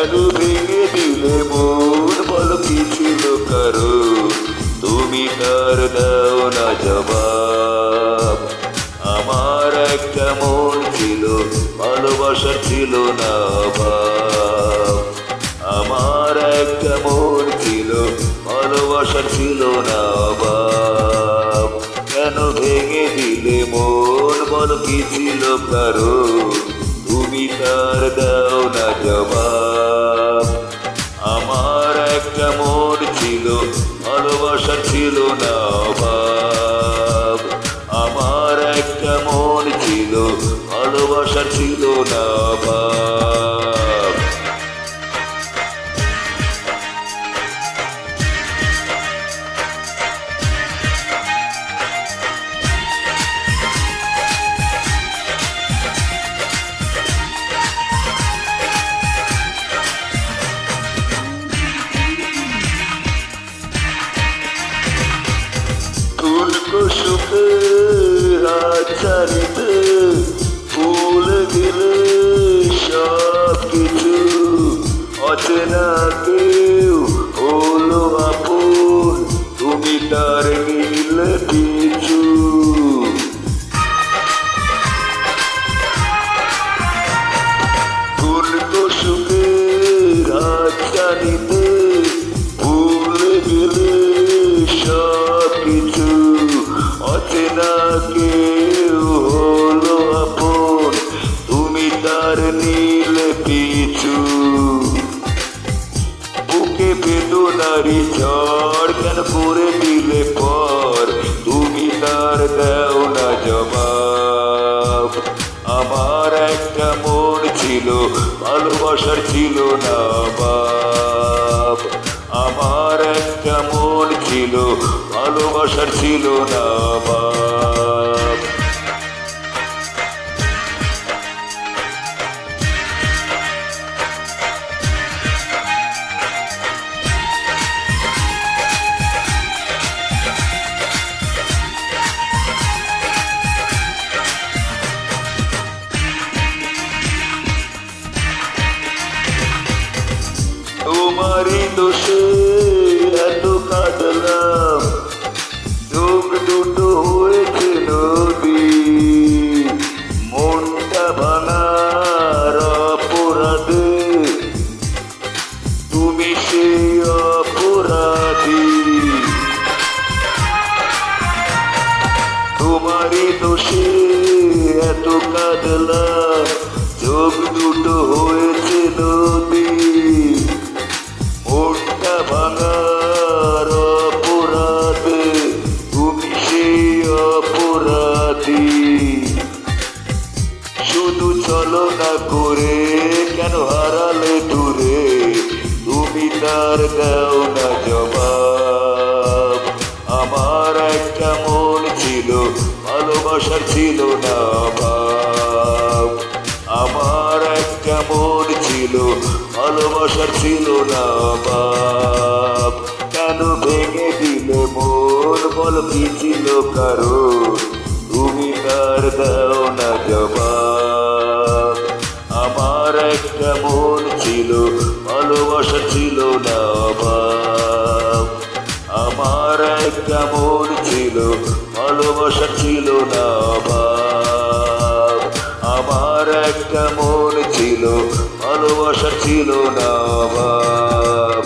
কেন ভেঙে দিলে মন, বলো কি ছিল কারণ, তুমি তার দাও না জবাব। আমার একটা মন ছিল, ভালোবাসার ছিল না অভাব। আমার একটা মন ছিল, ভালোবাসার ছিল না অভাব। কেন ভেঙে দিলে মন, বলো কি ছিল কারণ, তুমি তার দাও না জবাব। আমার একটা মন ছিল, ভালোবাসার ছিল না অভাব। আমার একটা মন ছিল, ভালোবাসার ছিল না অভাব। সুখে হাত ছাড়িতে ভুলে গেলে সব কিছু, অচেনা কেউ হলো আপন, তুমি তার নিলে পিছু। সুখে হাত ছাড়িতে ভুলে গেলে সব কিছু, অচেনা কেউ হলো আপন, তুমি তার নীলে পিছু। বুকে বেদনারি ঝড় কেন করে দিলে পর, তুমি তার দাও না জবাব। আমার একটা মন ছিল, ভালোবাসার ছিল না অভাব। আমার একটা মন ছিল, ভালোবাসার ছিল না অভাব। তোমারই দোষে এত কাঁদলাম, চোখ দুটো হয়েছে নদী। মনটা ভাঙার অপরাধে তুমি সেই অপরাধী। তোমারই দোষে এত কাঁদলাম, চোখ দুটো হয়েছে নদী। মনটা ভাঙার অপরাধে তুমি সেই অপরাধী। শুধু চলো না করে কেন হারালে দূরে, তুমি তার দাও না জবাব। আমার একটা মন ছিল, ভালোবাসার ছিল না অভাব। আমার একটা মন ছিল, ভালোবাসার ছিল না অভাব। কেন ভেঙে দিলে মন, বলো কি ছিল কারণ, তুমি তার দাও না জবাব। আমার একটা মন ছিল, ভালোবাসার ছিল না অভাব। আমার একটা মন ছিল, ভালোবাসার ছিল না অভাব। আমার একটা মন ছিল, ভালোবাসার ছিল না অভাব।